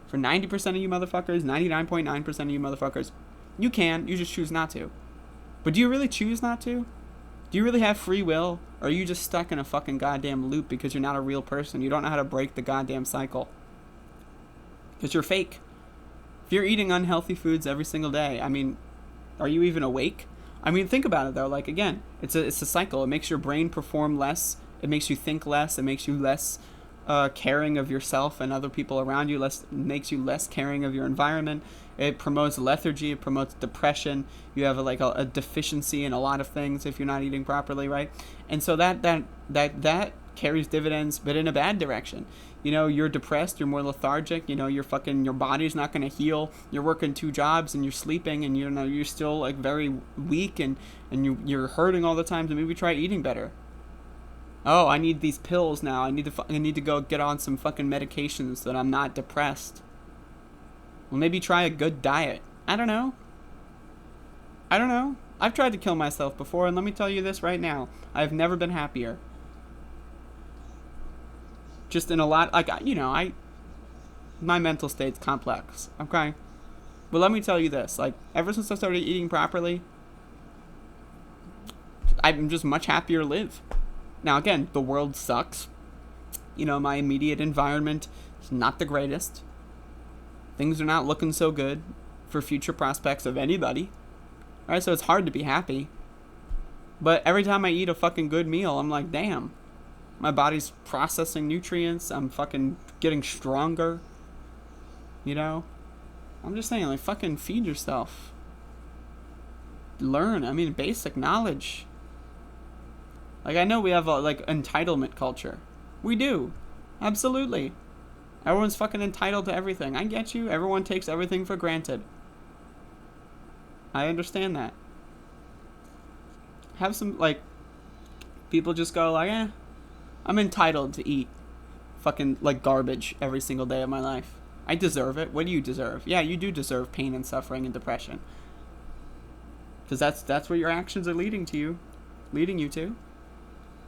For 90% of you motherfuckers, 99.9% of you motherfuckers, you can. You just choose not to. But do you really choose not to? Do you really have free will? Or are you just stuck in a fucking goddamn loop because you're not a real person? You don't know how to break the goddamn cycle. Because you're fake. If you're eating unhealthy foods every single day, I mean, are you even awake? I mean, think about it though. Like, again, it's a cycle. It makes your brain perform less. It makes you think less. It makes you less caring of yourself and other people around you. Makes you less caring of your environment. It promotes lethargy. It promotes depression. You have a deficiency in a lot of things if you're not eating properly, right? And so that carries dividends, but in a bad direction. You're depressed. You're more lethargic. Your body's not going to heal. You're working 2 jobs and you're sleeping, and you're still like very weak and you're hurting all the time. So maybe try eating better. Oh, I need these pills now. I need to go get on some fucking medications so that I'm not depressed. Well, maybe try a good diet. I don't know. I don't know. I've tried to kill myself before, and let me tell you this right now. I've never been happier. Just in a lot, like, you know, my mental state's complex, okay? But let me tell you this, like, ever since I started eating properly, I'm just much happier to live. Now, again, the world sucks. You know, my immediate environment is not the greatest. Things are not looking so good for future prospects of anybody. All right, so it's hard to be happy. But every time I eat a fucking good meal, I'm like, damn. My body's processing nutrients. I'm fucking getting stronger. You know? I'm just saying, like, fucking feed yourself. Learn. I mean, basic knowledge. Like, I know we have a, like, entitlement culture. We do. Absolutely. Everyone's fucking entitled to everything. I get you. Everyone takes everything for granted. I understand that. Have some, like, people just go like, I'm entitled to eat fucking, like, garbage every single day of my life. I deserve it. What do you deserve? Yeah, you do deserve pain and suffering and depression. Because that's where your actions are leading you to.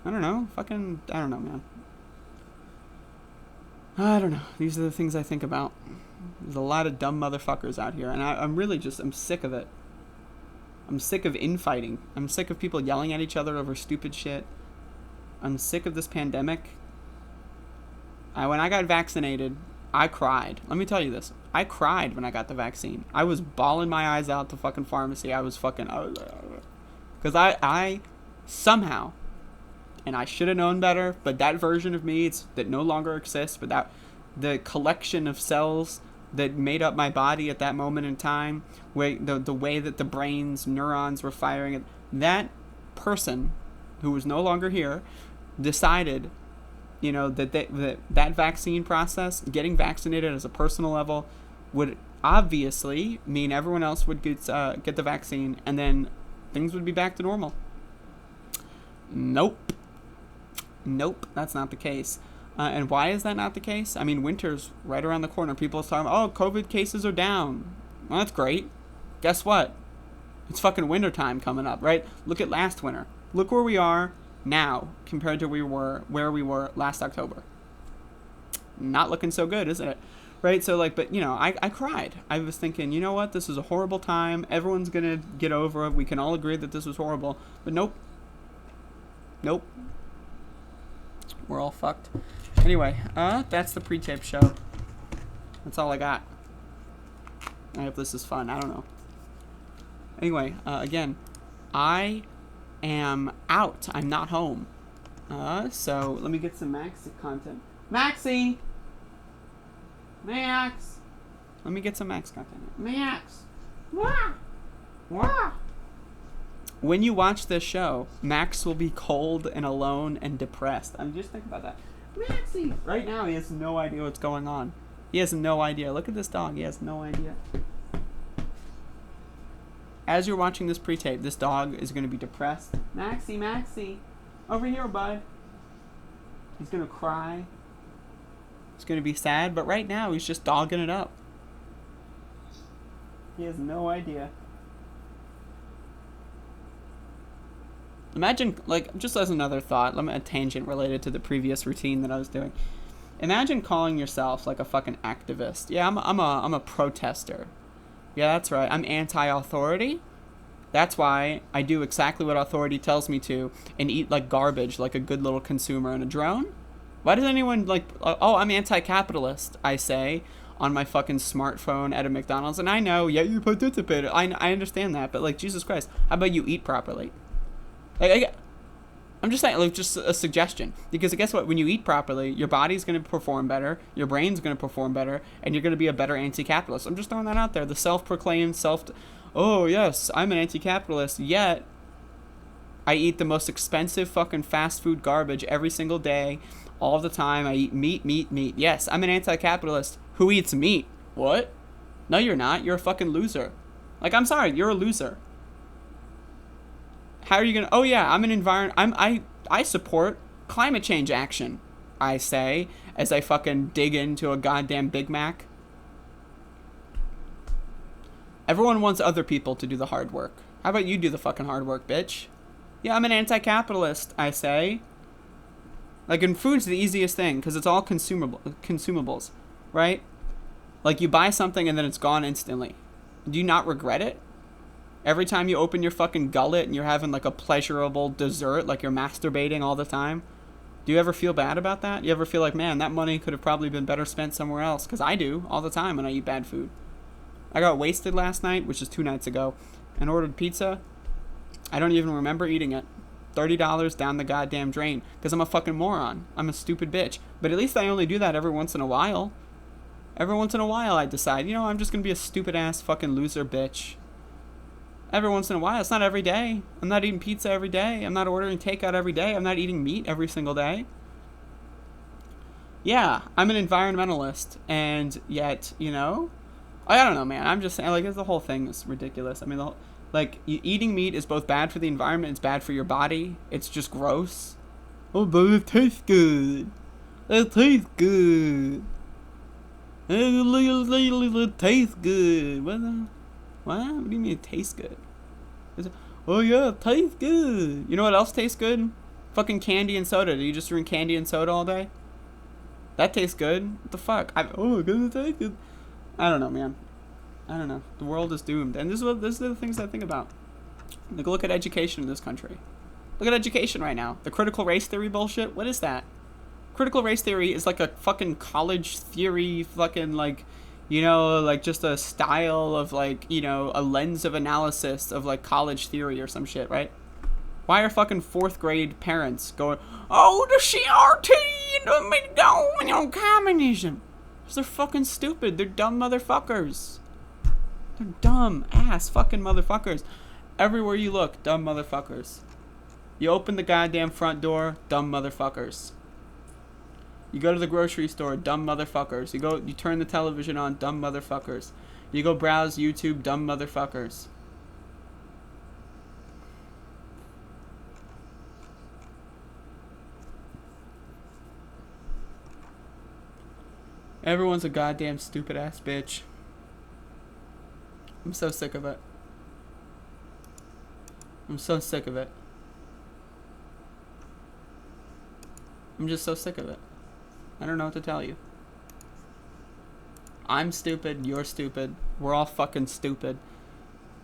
I don't know. I don't know, man. I don't know. These are the things I think about. There's a lot of dumb motherfuckers out here, and I'm sick of it. I'm sick of infighting. I'm sick of people yelling at each other over stupid shit. I'm sick of this pandemic. When I got vaccinated, I cried. Let me tell you this. I cried when I got the vaccine. I was bawling my eyes out to fucking pharmacy. I was fucking... Because I somehow... And I should have known better, but that version of me that no longer exists, but that the collection of cells that made up my body at that moment in time, the way that the brain's neurons were firing, that person who was no longer here decided, you know, that vaccine process, getting vaccinated as a personal level, would obviously mean everyone else would get the vaccine, and then things would be back to normal. Nope, that's not the case. And why is that not the case? I mean, winter's right around the corner. People are talking, COVID cases are down. Well, that's great. Guess what? It's fucking winter time coming up, right? Look at last winter. Look where we are now compared to where we were last October. Not looking so good, isn't it? Right? So, like, but, you know, I cried. I was thinking, you know what? This is a horrible time. Everyone's going to get over it. We can all agree that this was horrible. But nope. We're all fucked. Anyway, that's the Pretape show. That's all I got. I hope this is fun. I don't know. Anyway, again, I am out. I'm not home. So let me get some Max content. Maxie! Max! Let me get some Max content. Max! Wah! Wah! When you watch this show, Max will be cold and alone and depressed. I mean, just think about that. Maxie! Right now, he has no idea what's going on. He has no idea. Look at this dog. He has no idea. As you're watching this pre-tape, this dog is going to be depressed. Maxie! Over here, bud. He's going to cry. He's going to be sad. But right now, he's just dogging it up. He has no idea. Imagine, like, just as another thought, a tangent related to the previous routine that I was doing. Imagine calling yourself like a fucking activist. Yeah, I'm a protester. Yeah, that's right. I'm anti-authority. That's why I do exactly what authority tells me to and eat like garbage, like a good little consumer in a drone. Why does anyone like? I'm anti-capitalist. I say on my fucking smartphone at a McDonald's, and I know, yeah, you participated. I understand that, but like, Jesus Christ, how about you eat properly? Like, I'm just saying, like, just a suggestion. Because guess what? When you eat properly, your body's going to perform better, your brain's going to perform better, and you're going to be a better anti-capitalist. I'm just throwing that out there. The self-proclaimed oh, yes, I'm an anti-capitalist, yet I eat the most expensive fucking fast food garbage every single day, all the time. I eat meat. Yes, I'm an anti-capitalist who eats meat. What? No, you're not. You're a fucking loser. Like, I'm sorry, you're a loser. How are you gonna? Oh yeah, I'm an I support climate change action. I say as I fucking dig into a goddamn Big Mac. Everyone wants other people to do the hard work. How about you do the fucking hard work, bitch? Yeah, I'm an anti-capitalist, I say. Like, and food's the easiest thing, because it's all consumables, right? Like, you buy something and then it's gone instantly. Do you not regret it? Every time you open your fucking gullet and you're having, like, a pleasurable dessert, like you're masturbating all the time, do you ever feel bad about that? You ever feel like, man, that money could have probably been better spent somewhere else? Because I do, all the time when I eat bad food. I got wasted last night, which is 2 nights ago, and ordered pizza. I don't even remember eating it. $30 down the goddamn drain because I'm a fucking moron. I'm a stupid bitch. But at least I only do that every once in a while. Every once in a while I decide, you know, I'm just going to be a stupid ass fucking loser bitch. Every once in a while. It's not every day. I'm not eating pizza every day. I'm not ordering takeout every day. I'm not eating meat every single day. Yeah, I'm an environmentalist. And yet, you know, I don't know, man. I'm just saying, like, the whole thing is ridiculous. I mean, eating meat is both bad for the environment, it's bad for your body, it's just gross. Oh, but it tastes good. It tastes good. It tastes good. What? What do you mean it tastes good? Oh yeah, it tastes good. You know what else tastes good? Fucking candy and soda. Do you just drink candy and soda all day? That tastes good. What the fuck? Oh, it tastes good. I don't know, man. I don't know. The world is doomed. And this is the things I think about. Like, look at education in this country. Look at education right now. The critical race theory bullshit. What is that? Critical race theory is like a fucking college theory, fucking, like, you know, like just a style of, like, you know, a lens of analysis of, like, college theory or some shit, right? Why are fucking 4th grade parents going, oh, the CRT and the going on communism? Because they're fucking stupid. They're dumb motherfuckers. They're dumb ass fucking motherfuckers. Everywhere you look, dumb motherfuckers. You open the goddamn front door, dumb motherfuckers. You go to the grocery store, dumb motherfuckers. You turn the television on, dumb motherfuckers. You go browse YouTube, dumb motherfuckers. Everyone's a goddamn stupid ass bitch. I'm so sick of it. I'm so sick of it. I'm just so sick of it. I don't know what to tell you. I'm stupid, you're stupid, we're all fucking stupid.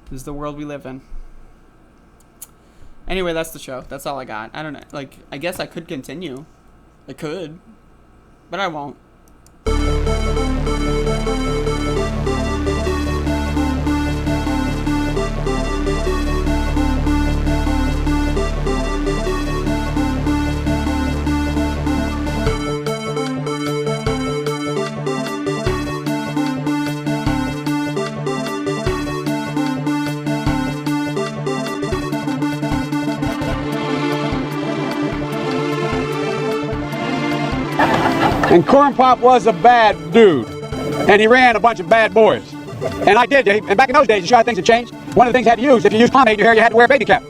This is the world we live in. Anyway, that's the show. That's all I got. I don't know. Like, I guess I could continue. I could. But I won't. And Corn Pop was a bad dude. And he ran a bunch of bad boys. And I did. And back in those days, you sure things had changed. One of the things you had to use, if you used pomade in your hair, you had to wear a baby cap.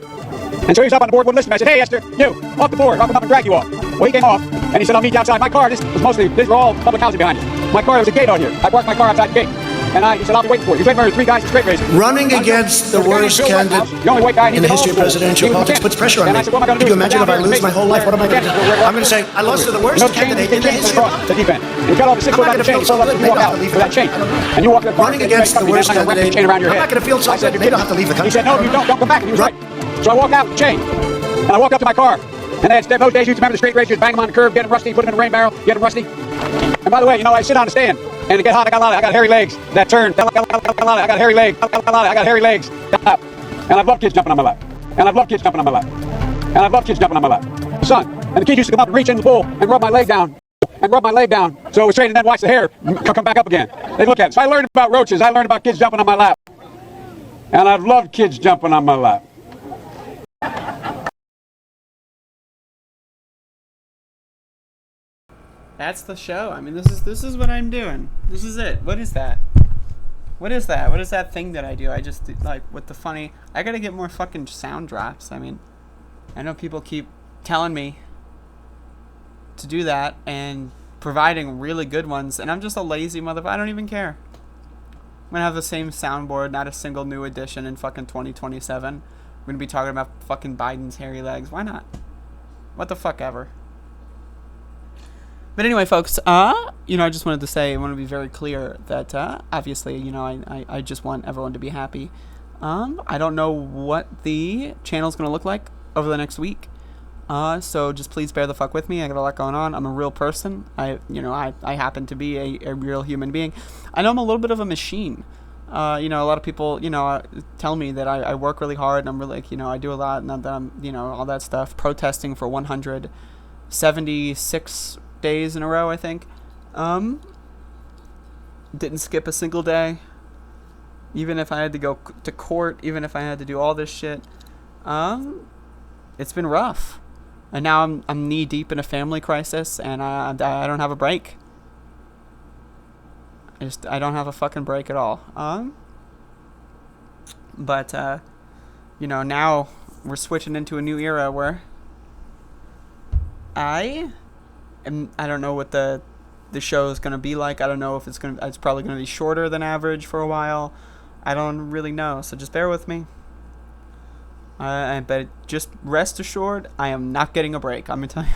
And so he was up on the board, wouldn't listen to me. I said, hey, Esther, you, off the board. I'll come up and drag you off. Well, he came off, and he said, I'll meet you outside. My car, these were all public housing behind us. My car, there was a gate out here. I parked my car outside the gate. And he said, I'll be waiting for you. He was waiting for 3 guys in straight racing. Running against the worst candidate in the history of presidential politics puts pressure on me. Can you imagine if I lose my whole life? What am I going to do? I'm going to say, I lost to the worst candidate in the history of politics. The defense. You got all the 6 foot out of the chain, so you walk out with that chain. And you walk that running against the worst candidate. Chain around your head. I'm not going to feel so good. Maybe I'll have to leave the country. He said, no, you don't come back. And he was right. So I walk out with the chain. And I walk up to my car. And those days, you used to remember the straight race, you just bang them on the curb, get them rusty, put them in the rain barrel, get them rusty. And by the way, you know, I sit on the stand, and it get hot, I got hairy legs that turn. I got hairy legs. I got hairy legs. And I love kids jumping on my lap. And I love kids jumping on my lap. And I love kids jumping on my lap. Son. And the kids used to come up and reach in the pool and rub my leg down. And rub my leg down. So it was straight and then watch the hair come back up again. They look at it. So I learned about roaches. I learned about kids jumping on my lap. And I've loved kids jumping on my lap. That's the show. I mean, this is what I'm doing. This is it. What is that? What is that? What is that thing that I do? I just, like, with the funny... I gotta get more fucking sound drops. I mean, I know people keep telling me to do that and providing really good ones, and I'm just a lazy motherfucker. I don't even care. gonna have the same soundboard, not a single new edition in fucking 2027. We're gonna be talking about fucking Biden's hairy legs. Why not? What the fuck ever. But anyway, folks, I just wanted to say, I want to be very clear that, obviously, I just want everyone to be happy. I don't know what the channel's going to look like over the next week. So just please bear the fuck with me. I got a lot going on. I'm a real person. I happen to be a real human being. I know I'm a little bit of a machine. A lot of people, tell me that I work really hard and I'm really, I do a lot and that I'm, all that stuff. Protesting for 176 days in a row, I think. Didn't skip a single day. Even if I had to go to court, even if I had to do all this shit. It's been rough. And now I'm knee deep in a family crisis and I don't have a break. I don't have a fucking break at all. But now we're switching into a new era where I don't know what the show is going to be like. I don't know if it's probably going to be shorter than average for a while. I don't really know. So just bear with me. But just rest assured, I am not getting a break. I'm going to tell you.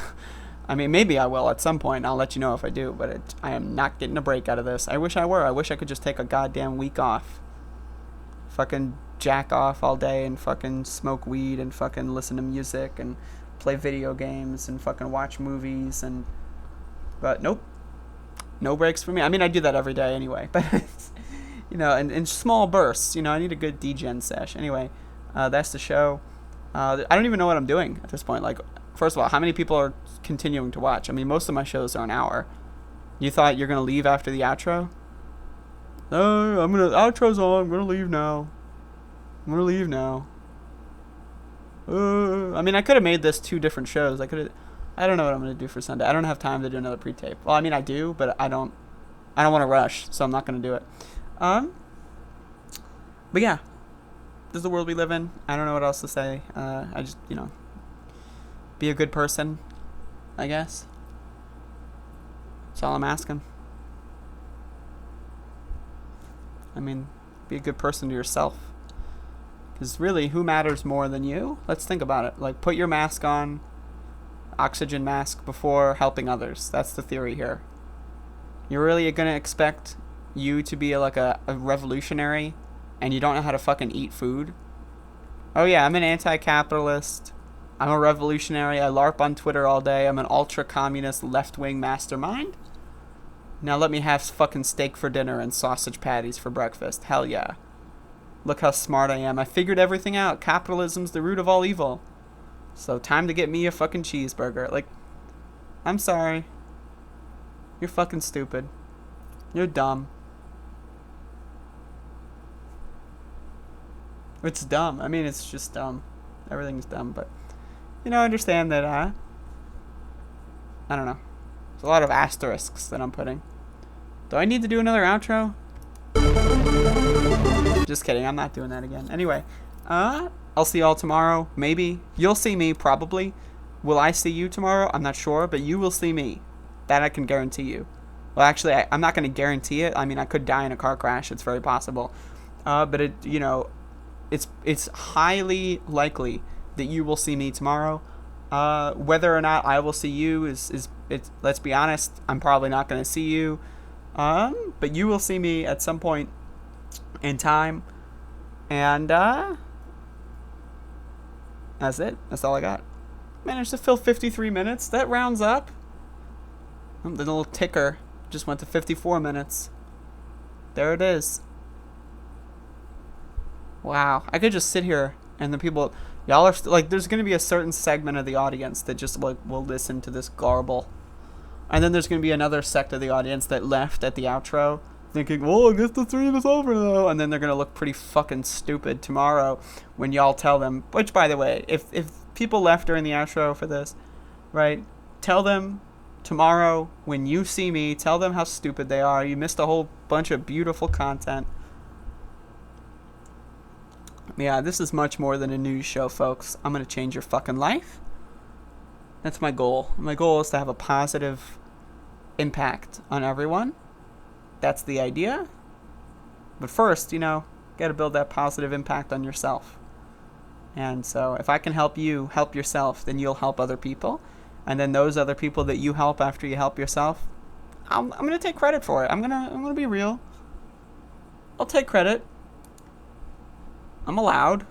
I mean, maybe I will at some point. I'll let you know if I do. But I am not getting a break out of this. I wish I were. I wish I could just take a goddamn week off. Fucking jack off all day and fucking smoke weed and fucking listen to music and play video games and fucking watch movies but nope, no breaks for me. I mean, I do that every day anyway, but in small bursts. I need a good degen sesh. Anyway, that's the show. I don't even know what I'm doing at this point. Like, first of all, how many people are continuing to watch? I mean, most of my shows are an hour. You thought you're gonna leave after the outro? No, outro's on. I'm gonna leave now. I mean, I could have made this 2 different shows. I don't know what I'm going to do for Sunday. I don't have time to do another pre-tape. Well, I mean, I do, but I don't want to rush, so I'm not going to do it. But yeah, this is the world we live in. I don't know what else to say. I just, be a good person, I guess. That's all I'm asking. I mean, be a good person to yourself. Because really, who matters more than you? Let's think about it. Like, put your mask on, oxygen mask, before helping others. That's the theory here. You're really going to expect you to be like a revolutionary and you don't know how to fucking eat food? Oh yeah, I'm an anti-capitalist. I'm a revolutionary. I LARP on Twitter all day. I'm an ultra-communist left-wing mastermind. Now let me have fucking steak for dinner and sausage patties for breakfast. Hell yeah. Look how smart I am. I figured everything out. Capitalism's the root of all evil. So time to get me a fucking cheeseburger. Like, I'm sorry. You're fucking stupid. You're dumb. It's dumb. I mean, it's just dumb. Everything's dumb, but I understand that, I don't know. There's a lot of asterisks that I'm putting. Do I need to do another outro? Just kidding, I'm not doing that again. Anyway, I'll see y'all tomorrow, maybe. You'll see me, probably. Will I see you tomorrow? I'm not sure, but you will see me. That I can guarantee you. Well, actually, I'm not going to guarantee it. I mean, I could die in a car crash. It's very possible. But it's highly likely that you will see me tomorrow. Whether or not I will see you is let's be honest, I'm probably not going to see you. But you will see me at some point in time. And that's it. That's all I got. Managed to fill 53 minutes. That rounds up. The little ticker just went to 54 minutes. There it is. Wow. I could just sit here and the people, y'all are like, there's going to be a certain segment of the audience that just like will listen to this garble. And then there's going to be another sect of the audience that left at the outro thinking, well, I guess the stream is over now. And then they're going to look pretty fucking stupid tomorrow when y'all tell them, which by the way, if people left during the outro for this, right, tell them tomorrow when you see me, tell them how stupid they are. You missed a whole bunch of beautiful content. Yeah, this is much more than a news show, folks. I'm going to change your fucking life. That's my goal. My goal is to have a positive impact on everyone. That's the idea. But first, you know, got to build that positive impact on yourself. And so if I can help you help yourself, then you'll help other people. And then those other people that you help after you help yourself, I'm going to take credit for it. I'm going to be real. I'll take credit. I'm allowed.